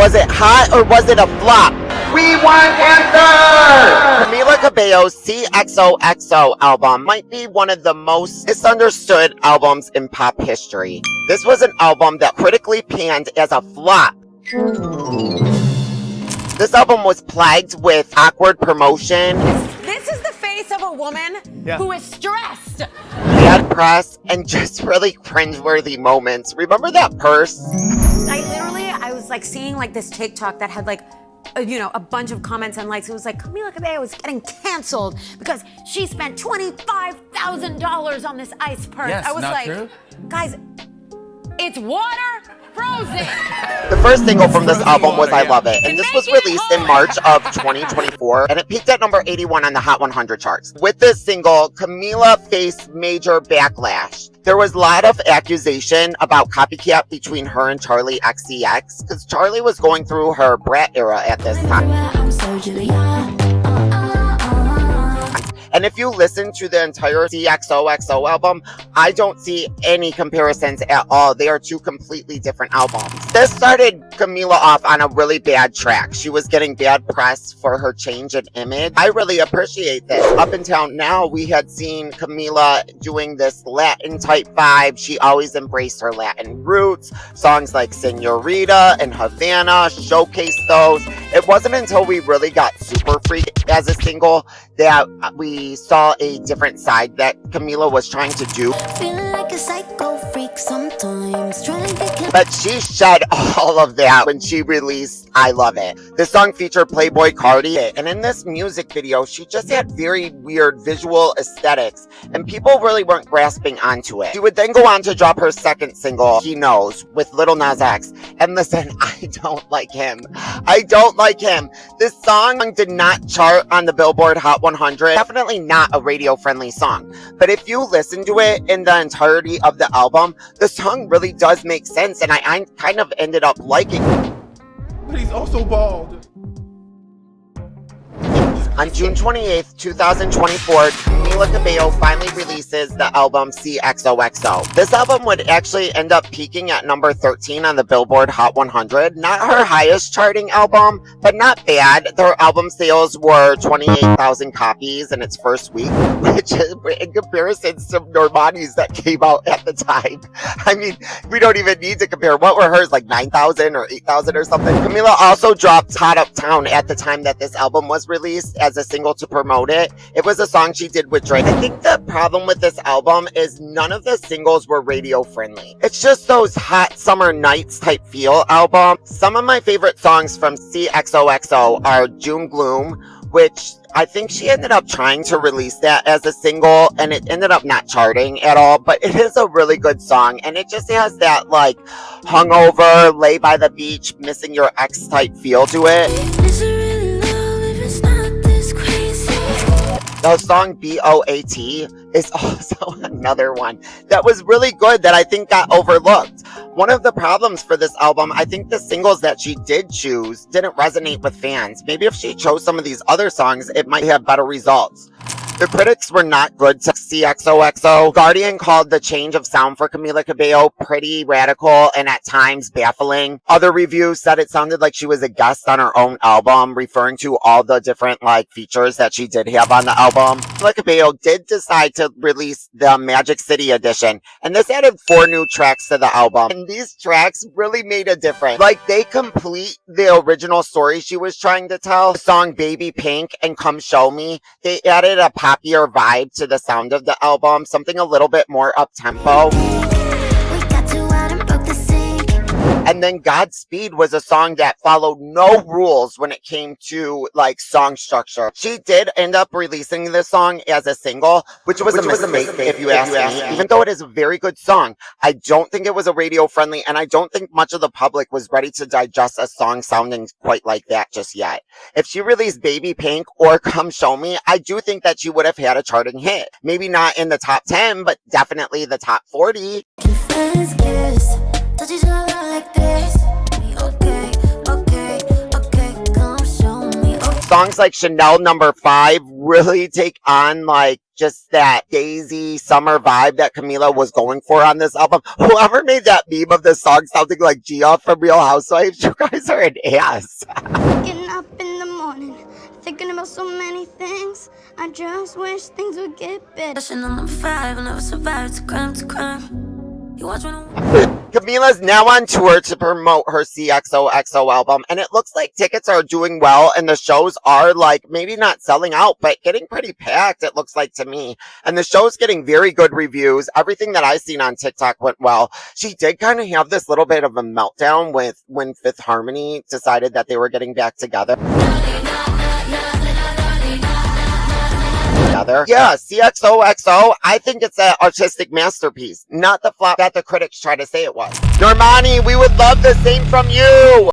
Was it hot or was it a flop? We want answers! Camila Cabello C XOXO album might be one of the most misunderstood albums in pop history. This was an album that critically panned as a flop. This album was plagued with awkward promotion. This is the face of a woman who is stressed. Bad press and just really cringeworthy moments. Remember that purse? I was like seeing like this TikTok that had like, a bunch of comments and likes. It was like Camila Cabello is getting canceled because she spent $25,000 on this ice purse. Yes, I was not like, true. Guys, it's water frozen. The first single from this album was I Love It, and this was released in March of 2024, and it peaked at number 81 on the Hot 100 charts. With this single, Camila faced major backlash. There was a lot of accusation about copycat between her and Charlie XCX, because Charlie was going through her brat era at this time. And if you listen to the entire CXOXO album, I don't see any comparisons at all. They are two completely different albums. This started Camila off on a really bad track. She was getting bad press for her change in image. I really appreciate this. Up until now, we had seen Camila doing this Latin type vibe. She always embraced her Latin roots. Songs like Senorita and Havana showcased those. It wasn't until we really got Super Freak as a single that we saw a different side that Camila was trying to do. Feeling like a psycho freak sometimes, trying to get... But she shed all of that when she released I Love It. The song featured Playboy Cardi, and in this music video, she just had very weird visual aesthetics, and people really weren't grasping onto it. She would then go on to drop her second single, He Knows, with Lil Nas X. And listen, I don't like him. I don't like him. This song did not chart on the Billboard Hot 100. Definitely not a radio-friendly song. But if you listen to it in the entirety of the album, the song really does make sense, and I kind of ended up liking it. But he's also bald. On June 28th, 2024, Camila Cabello finally releases the album CXOXO. This album would actually end up peaking at number 13 on the Billboard Hot 100. Not her highest charting album, but not bad. Their album sales were 28,000 copies in its first week, which is in comparison to Normani's that came out at the time. I mean, we don't even need to compare. What were hers, like 9,000 or 8,000 or something? Camila also dropped Hot Uptown at the time that this album was released as a single to promote it. It was a song she did with Drake. I think the problem with this album is none of the singles were radio friendly. It's just those hot summer nights type feel album. Some of my favorite songs from CXOXO are June Gloom, which I think she ended up trying to release that as a single, and it ended up not charting at all, but it is a really good song, and it just has that like hungover, lay by the beach, missing your ex type feel to it. The song BOAT is also another one that was really good that I think got overlooked. One of the problems for this album, I think the singles that she did choose didn't resonate with fans. Maybe if she chose some of these other songs, it might have better results. The critics were not good to CXOXO. Guardian called the change of sound for Camila Cabello pretty radical and at times baffling. Other reviews said it sounded like she was a guest on her own album, referring to all the different features that she did have on the album. Camila Cabello did decide to release the Magic City edition, and this added 4 new tracks to the album. And these tracks really made a difference. They complete the original story she was trying to tell. The song Baby Pink and Come Show Me, they added a happier vibe to the sound of the album, something a little bit more up-tempo. And then Godspeed was a song that followed no rules when it came to song structure. She did end up releasing this song as a single, which was a mistake if you ask me. Even though it is a very good song, I don't think it was a radio friendly, and I don't think much of the public was ready to digest a song sounding quite like that just yet. If she released Baby Pink or Come Show Me, I do think that she would have had a charting hit. Maybe not in the top 10, but definitely the top 40. songs like Chanel Number 5 really take on like just that Daisy summer vibe that Camila was going for on this album. Whoever made that meme of this song sounding like Gia from Real Housewives, you guys are an ass. Getting up in the morning, thinking about so many things. I just wish things would get better. Chanel number 5, I never survived to crime. You watch when Camila's now on tour to promote her CXOXO album, and it looks like tickets are doing well, and the shows are like maybe not selling out, but getting pretty packed, it looks like to me. And the show's getting very good reviews. Everything that I've seen on TikTok went well. She did kind of have this little bit of a meltdown with when Fifth Harmony decided that they were getting back together. Yeah, CXOXO, I think it's an artistic masterpiece, not the flop that the critics try to say it was. Normani, we would love the same from you!